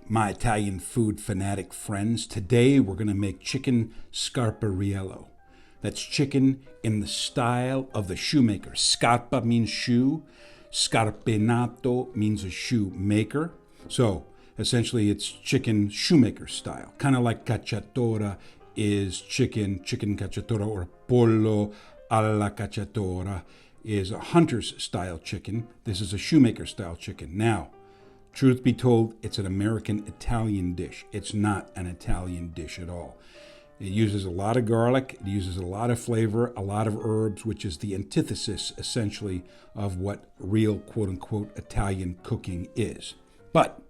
my Italian food fanatic friends. Today we're going to make chicken Scarpariello. That's chicken in the style of the shoemaker. Scarpa means shoe. Scarpinato means a shoemaker. So essentially it's chicken shoemaker style. Kind of like cacciatora is chicken cacciatora, or pollo alla cacciatora is a hunter's style chicken. This is a shoemaker style chicken. Now, truth be told, it's an American Italian dish. It's not an Italian dish at all. It uses a lot of garlic, it uses a lot of flavor, a lot of herbs, which is the antithesis, essentially, of what real, quote-unquote, Italian cooking is. But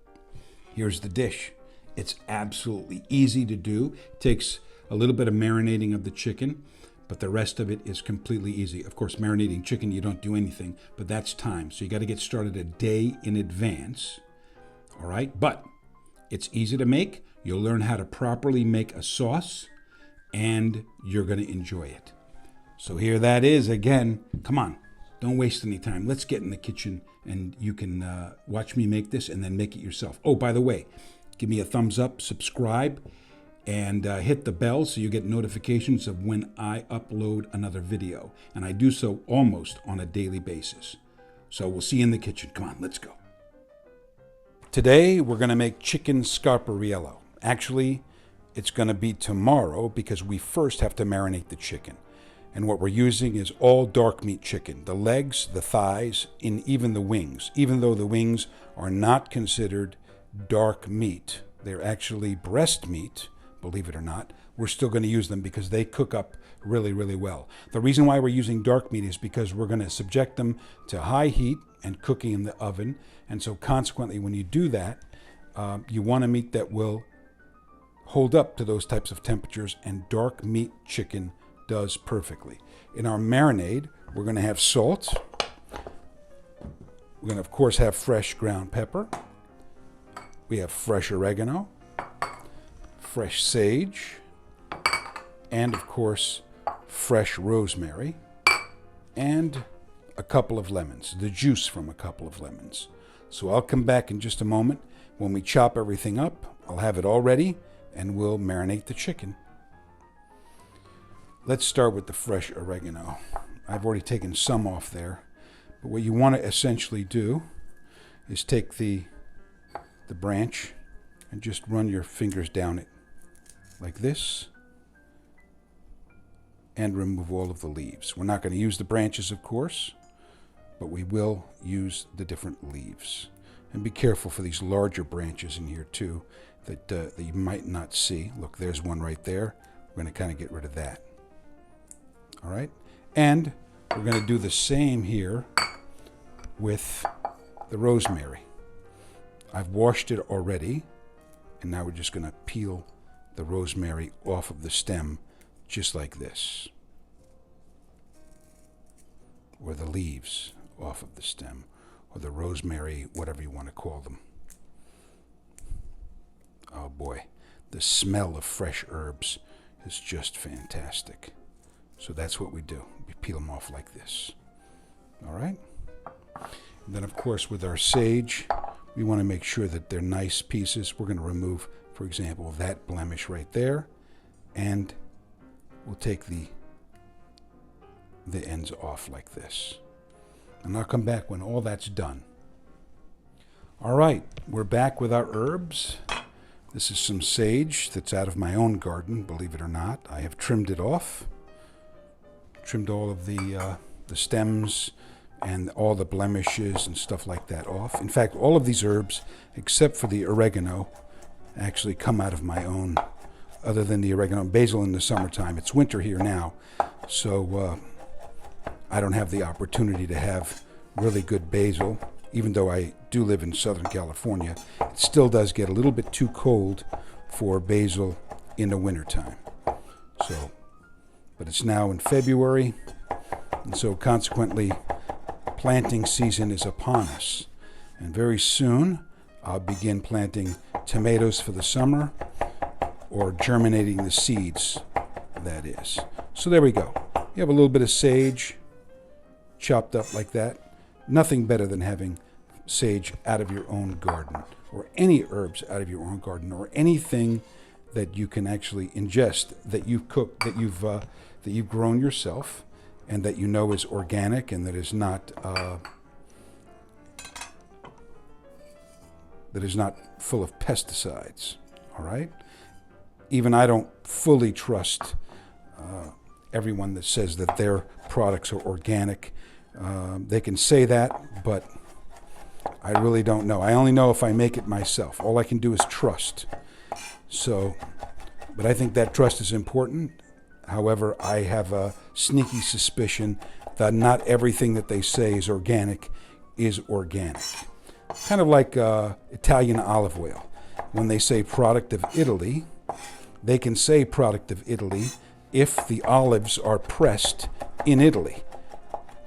here's the dish. It's absolutely easy to do. It takes a little bit of marinating of the chicken, but the rest of it is completely easy. Of course, marinating chicken, you don't do anything, but that's time. So you got to get started a day in advance. All right, but it's easy to make. You'll learn how to properly make a sauce, and you're going to enjoy it. So here that is again. Come on, don't waste any time. Let's get in the kitchen, and you can watch me make this and then make it yourself. Oh, by the way, give me a thumbs up, subscribe, and hit the bell so you get notifications of when I upload another video. And I do so almost on a daily basis. So we'll see you in the kitchen. Come on, let's go. Today, we're going to make chicken Scarpariello. Actually, it's going to be tomorrow because we first have to marinate the chicken. And what we're using is all dark meat chicken. The legs, the thighs, and even the wings. Even though the wings are not considered dark meat, they're actually breast meat, believe it or not. We're still going to use them because they cook up really, really well. The reason why we're using dark meat is because we're going to subject them to high heat and cooking in the oven. And so consequently, when you do that, you want a meat that will hold up to those types of temperatures, and dark meat chicken does perfectly. In our marinade, we're going to have salt. We're going to, of course, have fresh ground pepper. We have fresh oregano, fresh sage, and, of course, fresh rosemary, and a couple of lemons, the juice from a couple of lemons. So I'll come back in just a moment. When we chop everything up, I'll have it all ready, and we'll marinate the chicken. Let's start with the fresh oregano. I've already taken some off there, but what you want to essentially do is take the branch and just run your fingers down it like this and remove all of the leaves. We're not going to use the branches, of course, but we will use the different leaves. And be careful for these larger branches in here too that you might not see. Look, there's one right there. We're going to kind of get rid of that. All right? And we're going to do the same here with the rosemary. I've washed it already, and now we're just going to peel the rosemary off of the stem just like this. Or the leaves off of the stem, or the rosemary, whatever you want to call them. Oh boy, the smell of fresh herbs is just fantastic. So that's what we do. We peel them off like this. All right? And then, of course, with our sage, we want to make sure that they're nice pieces. We're going to remove, for example, that blemish right there, and we'll take the ends off like this. And I'll come back when all that's done. All right, we're back with our herbs. This is some sage that's out of my own garden, believe it or not. I have trimmed it off, trimmed all of the stems and all the blemishes and stuff like that off. In fact, all of these herbs, except for the oregano, actually come out of my own, other than the oregano and basil in the summertime. It's winter here now, so I don't have the opportunity to have really good basil. Even though I do live in Southern California, it still does get a little bit too cold for basil in the wintertime. So, but it's now in February, and so consequently, planting season is upon us. And very soon, I'll begin planting tomatoes for the summer, or germinating the seeds, that is. So there we go. You have a little bit of sage chopped up like that. Nothing better than having sage out of your own garden or any herbs out of your own garden, or anything that you can actually ingest that you've cooked, that you've grown yourself, and that you know is organic and that is not full of pesticides. All right. Even I don't fully trust everyone that says that their products are organic. They can say that, but I really don't know. I only know if I make it myself. All I can do is trust. So, but I think that trust is important. However, I have a sneaky suspicion that not everything that they say is organic. Kind of like Italian olive oil. When they say product of Italy, they can say product of Italy if the olives are pressed in Italy.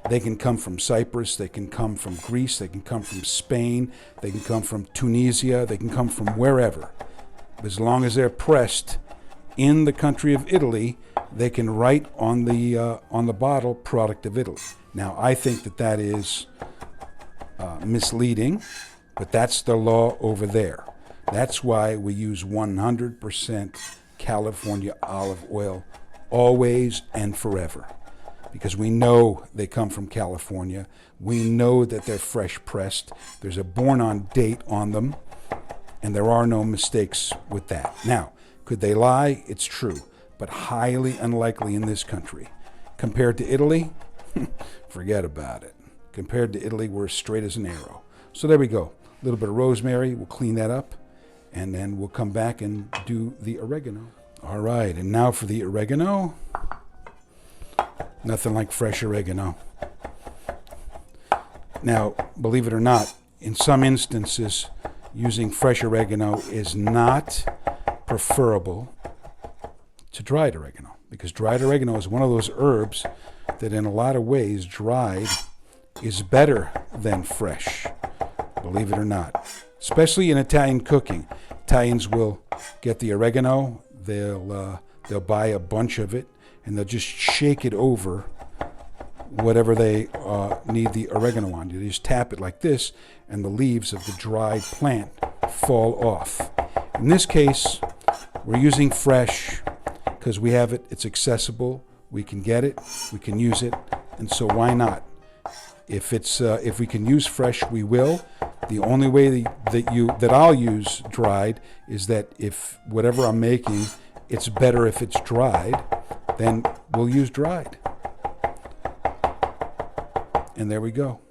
They can come from Cyprus, they can come from Greece, they can come from Spain, they can come from Tunisia, they can come from wherever. As long as they're pressed in the country of Italy, they can write on the bottle, product of Italy. Now, I think that is misleading, but that's the law over there. That's why we use 100% California olive oil always and forever, because we know they come from California. We know that they're fresh pressed. There's a born on date on them, and there are no mistakes with that. Now, could they lie? It's true, but highly unlikely in this country. Compared to Italy, forget about it. Compared to Italy, we're straight as an arrow. So there we go. A little bit of rosemary, we'll clean that up, and then we'll come back and do the oregano. All right, and now for the oregano. Nothing like fresh oregano. Now, believe it or not, in some instances, using fresh oregano is not preferable to dried oregano, because dried oregano is one of those herbs that in a lot of ways dried is better than fresh, believe it or not. Especially in Italian cooking. Italians will get the oregano, they'll buy a bunch of it, and they'll just shake it over whatever they need the oregano on. You just tap it like this, and the leaves of the dried plant fall off. In this case, we're using fresh because we have it, it's accessible, we can get it, we can use it, and so why not? If we can use fresh, we will. The only way that I'll use dried is that if whatever I'm making, it's better if it's dried, then we'll use dried. And there we go.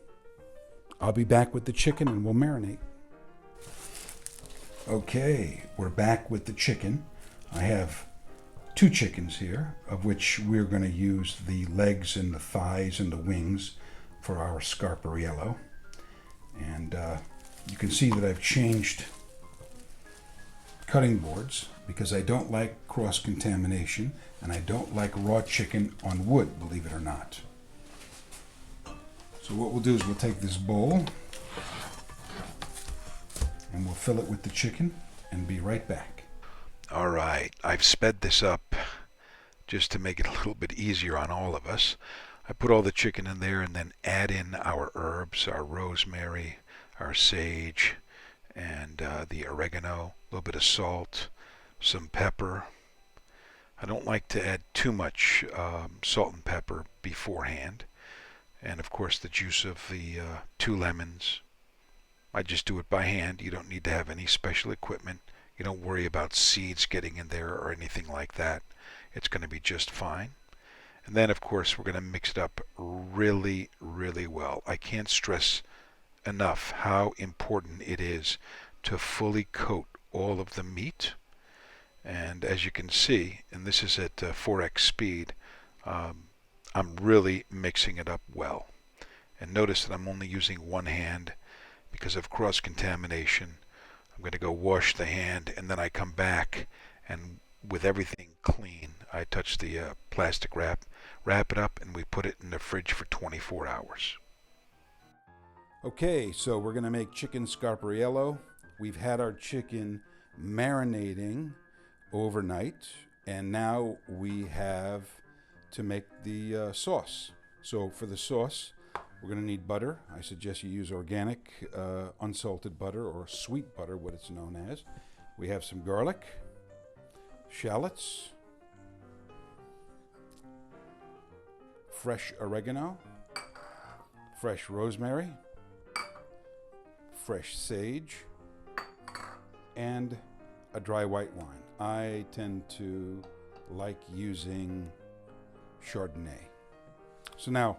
I'll be back with the chicken and we'll marinate. Okay, we're back with the chicken. I have 2 chickens here, of which we're going to use the legs and the thighs and the wings for our Scarpariello. And you can see that I've changed cutting boards because I don't like cross-contamination and I don't like raw chicken on wood, believe it or not. So what we'll do is we'll take this bowl and we'll fill it with the chicken and be right back. All right, I've sped this up just to make it a little bit easier on all of us. I put all the chicken in there and then add in our herbs, our rosemary, our sage, and the oregano, a little bit of salt, some pepper. I don't like to add too much salt and pepper beforehand. And of course the juice of the 2 lemons. I just do it by hand. You don't need to have any special equipment. You don't worry about seeds getting in there or anything like that. It's going to be just fine. And then of course we're going to mix it up really, really well. I can't stress enough how important it is to fully coat all of the meat. And as you can see, and this is at 4x speed, I'm really mixing it up well. And notice that I'm only using one hand because of cross-contamination. I'm going to go wash the hand and then I come back and with everything clean, I touch the plastic wrap it up, and we put it in the fridge for 24 hours. Okay, so we're going to make chicken Scarpariello. We've had our chicken marinating overnight, and now we have to make the sauce. So for the sauce, We're going to need butter. I suggest you use organic, unsalted butter, or sweet butter, what it's known as. We have some garlic, shallots, fresh oregano, fresh rosemary, fresh sage, and a dry white wine. I tend to like using Chardonnay. So now,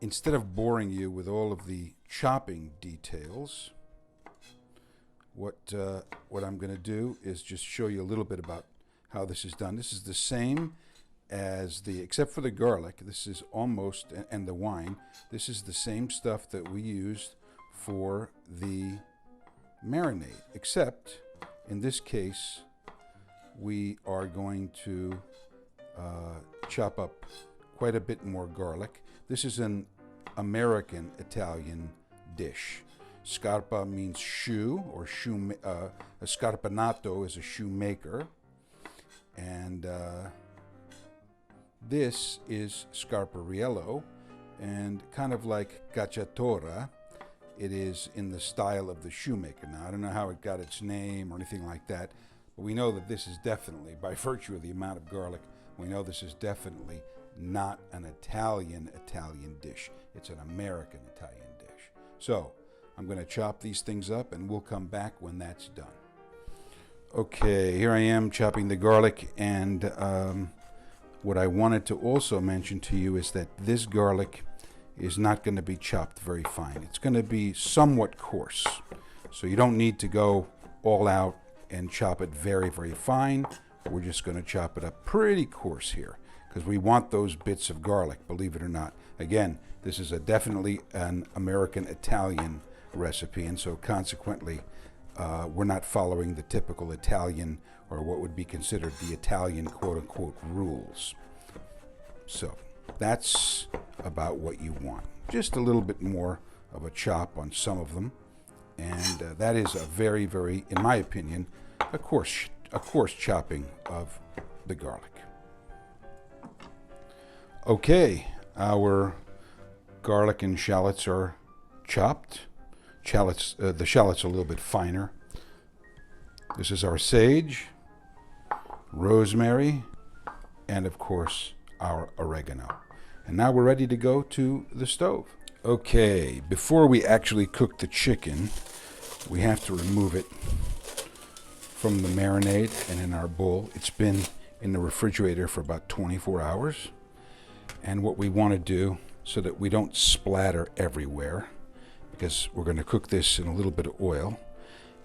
instead of boring you with all of the chopping details, what I'm going to do is just show you a little bit about how this is done. This is the same as except for the garlic, this is almost, and the wine, this is the same stuff that we used for the marinade, except in this case, we are going to chop up quite a bit more garlic. This is an American Italian dish. Scarpa means shoe, or a scarpinato is a shoemaker. And this is Scarpariello, and kind of like cacciatora, it is in the style of the shoemaker. Now, I don't know how it got its name or anything like that, but we know that this is definitely, by virtue of the amount of garlic, we know this is definitely not an Italian dish. It's an American Italian dish. So I'm going to chop these things up, and we'll come back when that's done. Okay, here I am chopping the garlic, and what I wanted to also mention to you is that this garlic is not going to be chopped very fine. It's going to be somewhat coarse. So you don't need to go all out and chop it very, very fine. We're just going to chop it up pretty coarse here, because we want those bits of garlic, believe it or not. Again, this is definitely an American Italian recipe, and so consequently, we're not following the typical Italian, or what would be considered the Italian quote-unquote rules. So that's about what you want. Just a little bit more of a chop on some of them, and that is a very, very, in my opinion, a coarse chopping of the garlic. Okay, our garlic and shallots are chopped. The shallots are a little bit finer. This is our sage, rosemary, and of course our oregano. And now we're ready to go to the stove. Okay, before we actually cook the chicken, we have to remove it from the marinade and in our bowl. It's been in the refrigerator for about 24 hours. And what we want to do, so that we don't splatter everywhere, because we're going to cook this in a little bit of oil,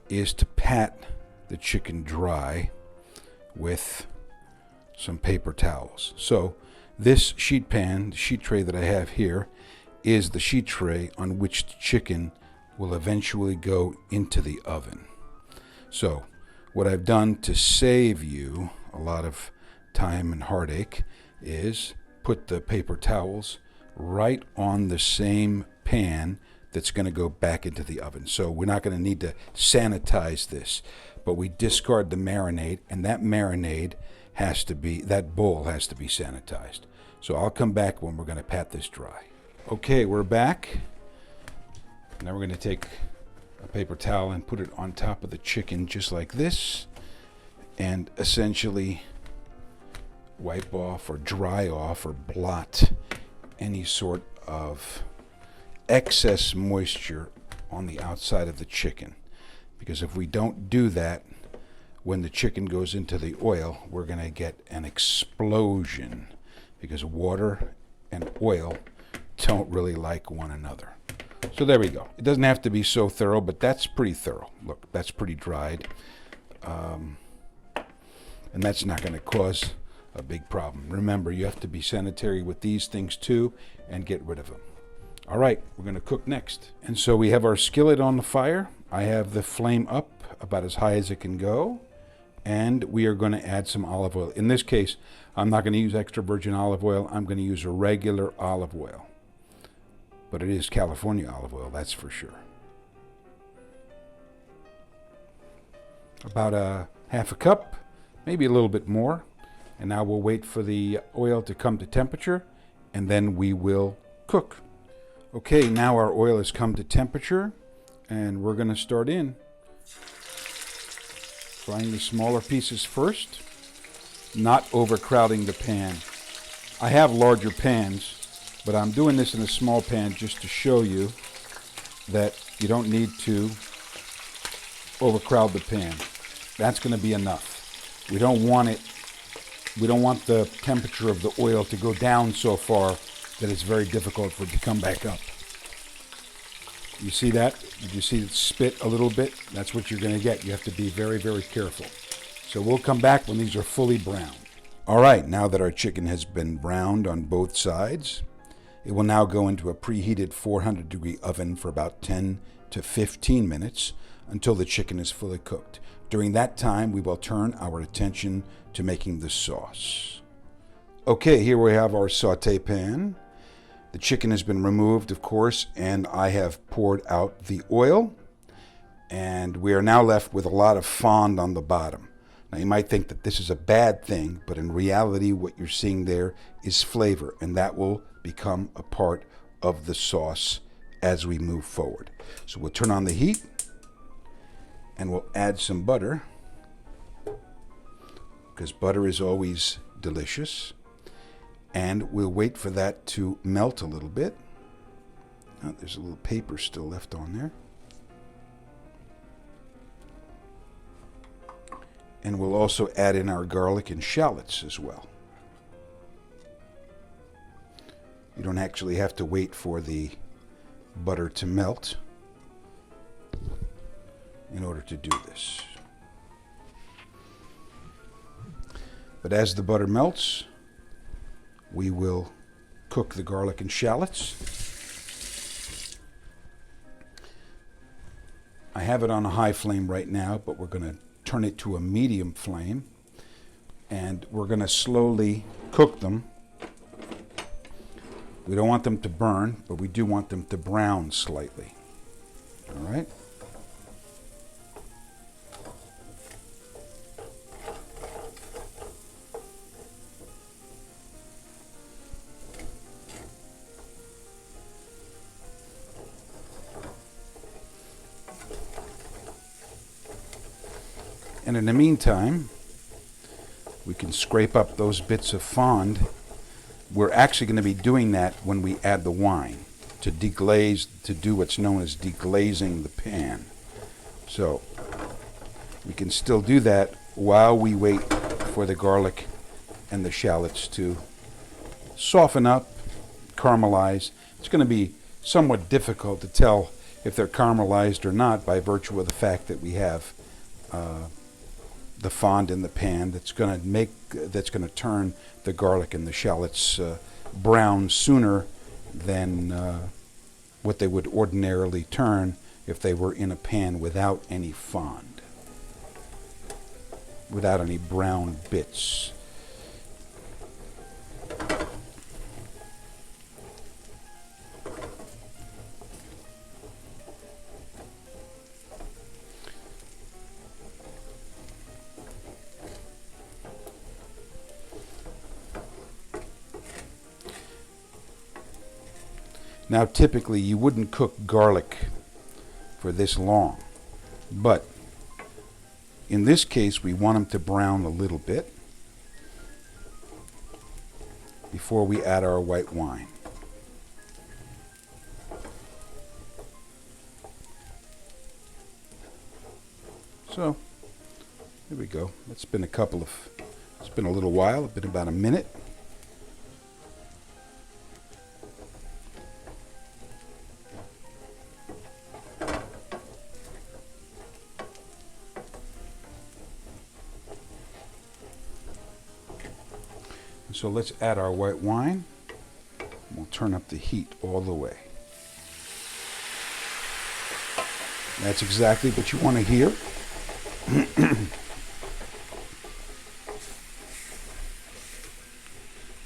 is to pat the chicken dry with some paper towels. So this sheet pan, the sheet tray that I have here, is the sheet tray on which the chicken will eventually go into the oven. So what I've done to save you a lot of time and heartache is put the paper towels right on the same pan that's going to go back into the oven. So we're not going to need to sanitize this, but we discard the marinade, and that marinade has to be, that bowl has to be sanitized. So I'll come back when we're going to pat this dry. Okay, we're back. Now we're going to take a paper towel and put it on top of the chicken just like this, and essentially wipe off or dry off or blot any sort of excess moisture on the outside of the chicken. Because if we don't do that, when the chicken goes into the oil, we're going to get an explosion, because water and oil don't really like one another. So there we go. It doesn't have to be so thorough, but that's pretty thorough. Look, that's pretty dried. And that's not going to cause a big problem. Remember, you have to be sanitary with these things too, and get rid of them. All right, we're going to cook next. And so we have our skillet on the fire. I have the flame up about as high as it can go, and we are going to add some olive oil. In this case, I'm not going to use extra virgin olive oil. I'm going to use a regular olive oil. But it is California olive oil, that's for sure. About a half a cup, maybe a little bit more. And now we'll wait for the oil to come to temperature, and then we will cook. Okay, now our oil has come to temperature, and we're going to start in frying the smaller pieces first, not overcrowding the pan. I have larger pans, but I'm doing this in a small pan just to show you that you don't need to overcrowd the pan. That's going to be enough. We don't want the temperature of the oil to go down so far that it's very difficult for it to come back up. You see that? Did you see it spit a little bit? That's what you're going to get. You have to be very, very careful. So we'll come back when these are fully browned. All right, now that our chicken has been browned on both sides, it will now go into a preheated 400-degree oven for about 10 to 15 minutes until the chicken is fully cooked. During that time, we will turn our attention to making the sauce. Okay, here we have our saute pan. The chicken has been removed, of course, and I have poured out the oil. And we are now left with a lot of fond on the bottom. Now, you might think that this is a bad thing, but in reality, what you're seeing there is flavor, and that will become a part of the sauce as we move forward. So we'll turn on the heat, and we'll add some butter, because butter is always delicious. And we'll wait for that to melt a little bit. Oh, there's a little paper still left on there. And we'll also add in our garlic and shallots as well. You don't actually have to wait for the butter to melt in order to do this. But as the butter melts, we will cook the garlic and shallots. I have it on a high flame right now, but we're going to turn it to a medium flame, and we're going to slowly cook them. We don't want them to burn, but we do want them to brown slightly. All right? And in the meantime, we can scrape up those bits of fond. We're actually going to be doing that when we add the wine to deglaze, to do what's known as deglazing the pan. So we can still do that while we wait for the garlic and the shallots to soften up, caramelize. It's going to be somewhat difficult to tell if they're caramelized or not by virtue of the fact that we have the fond in the pan that's going to turn the garlic and the shallots brown sooner than what they would ordinarily turn if they were in a pan without any fond, without any brown bits. Now, typically, you wouldn't cook garlic for this long, but in this case, we want them to brown a little bit before we add our white wine. So, here we go. It's been a little while. It's been about a minute. So let's add our white wine. We'll turn up the heat all the way. That's exactly what you want to hear.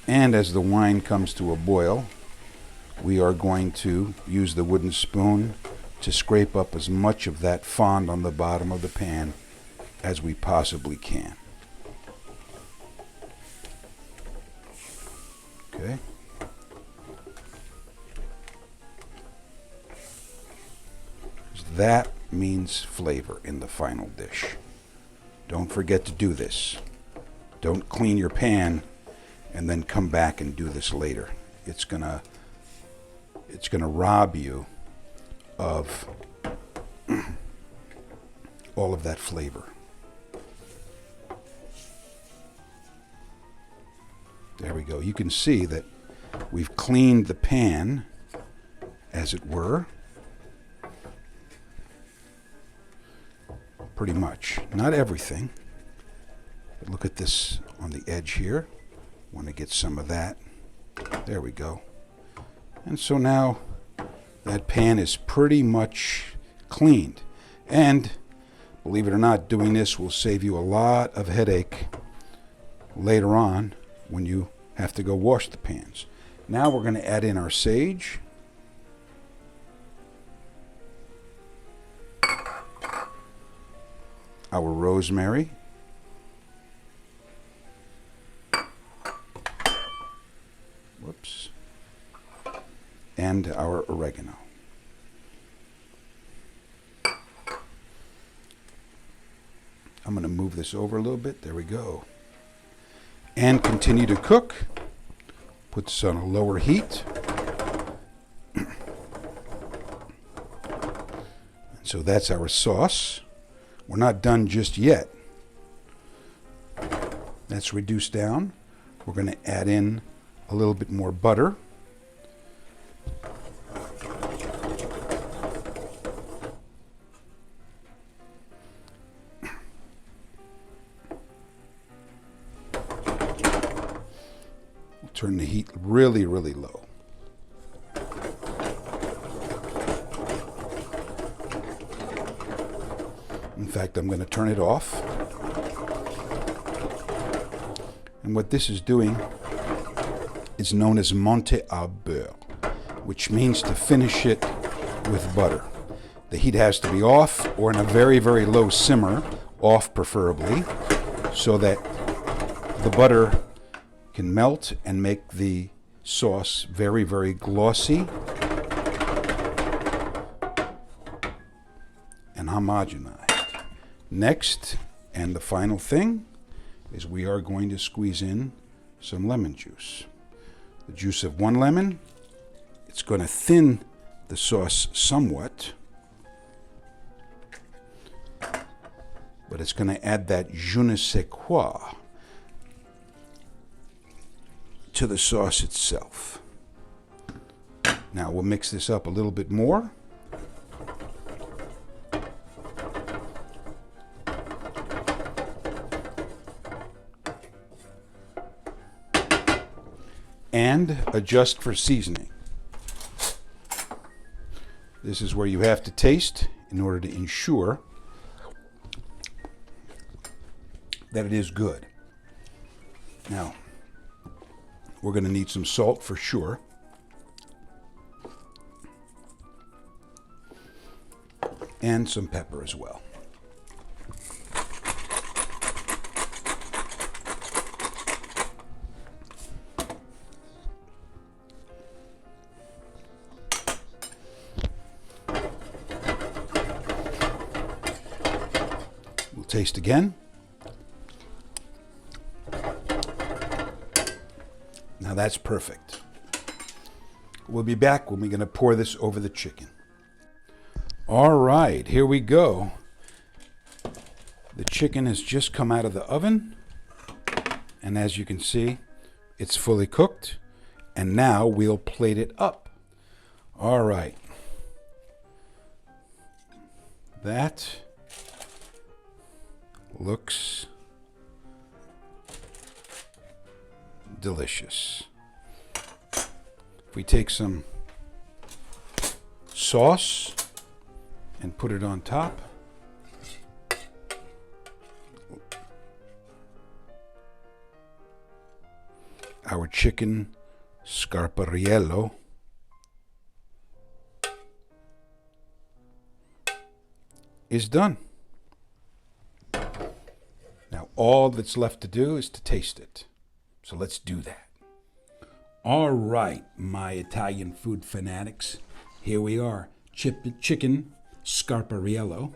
And as the wine comes to a boil, we are going to use the wooden spoon to scrape up as much of that fond on the bottom of the pan as we possibly can. Okay. That means flavor in the final dish. Don't forget to do this. Don't clean your pan and then come back and do this later. It's gonna rob you of all of that flavor. There we go. You can see that we've cleaned the pan, as it were. Pretty much. Not everything. But look at this on the edge here. Want to get some of that. There we go. And so now that pan is pretty much cleaned. And believe it or not, doing this will save you a lot of headache later on when you have to go wash the pans. Now we're going to add in our sage. Our rosemary. Whoops. And our oregano. I'm going to move this over a little bit. There we go. And continue to cook. Put this on a lower heat. So that's our sauce. We're not done just yet. That's reduced down. We're going to add in a little bit more butter. We'll turn the heat really, really low. In fact, I'm going to turn it off. And what this is doing is known as monter à beurre, which means to finish it with butter. The heat has to be off or in a very, very low simmer, off preferably, so that the butter can melt and make the sauce very, very glossy and homogenized. Next, and the final thing, is we are going to squeeze in some lemon juice. The juice of one lemon. It's going to thin the sauce somewhat, but it's going to add that je ne sais quoi to the sauce itself. Now we'll mix this up a little bit more. And adjust for seasoning. This is where you have to taste in order to ensure that it is good. Now, we're going to need some salt for sure. And some pepper as well. Taste again. Now that's perfect. We'll be back when we're going to pour this over the chicken. All right, here we go. The chicken has just come out of the oven, and as you can see, it's fully cooked, and now we'll plate it up. All right. That looks delicious. If we take some sauce and put it on top, our chicken Scarpariello is done. Now all that's left to do is to taste it. So let's do that. All right, my Italian food fanatics. Here we are. Chicken Scarpariello.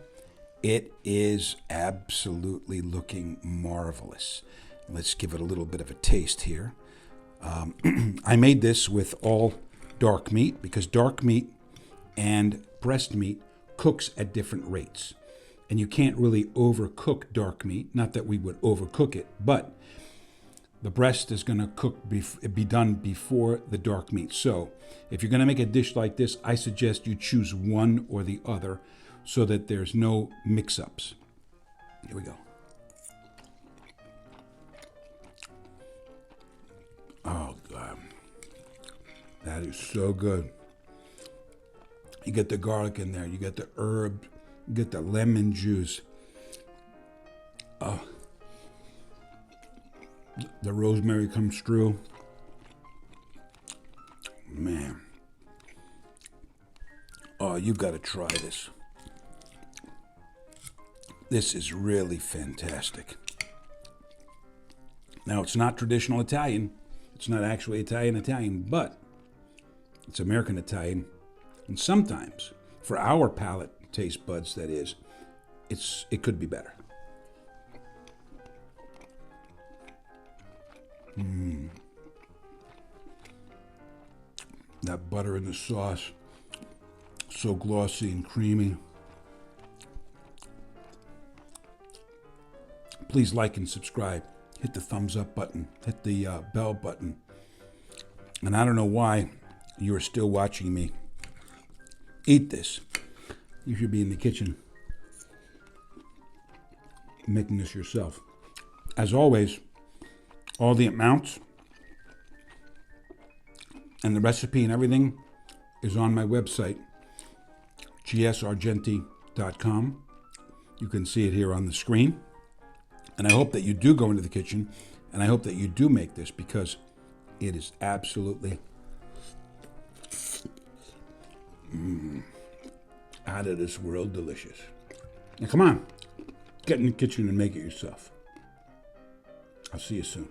It is absolutely looking marvelous. Let's give it a little bit of a taste here. I made this with all dark meat because dark meat and breast meat cooks at different rates. And you can't really overcook dark meat. Not that we would overcook it, but the breast is going to be done before the dark meat. So if you're going to make a dish like this, I suggest you choose one or the other so that there's no mix-ups. Here we go. Oh, God. That is so good. You get the garlic in there. You get the herb. You get the lemon juice. Oh. The rosemary comes through. Man. Oh, you got to try this. This is really fantastic. Now, it's not traditional Italian. It's not actually Italian, but it's American Italian. And sometimes, for our palate, taste buds, that is, it could be better. That butter in the sauce, so glossy and creamy. Please like and subscribe. Hit the thumbs up button. Hit the bell button. And I don't know why you are still watching me eat this. You should be in the kitchen making this yourself. As always, all the amounts and the recipe and everything is on my website, gsargenti.com. You can see it here on the screen. And I hope that you do go into the kitchen, and I hope that you do make this because it is absolutely out of this world delicious. Now come on, get in the kitchen and make it yourself. I'll see you soon.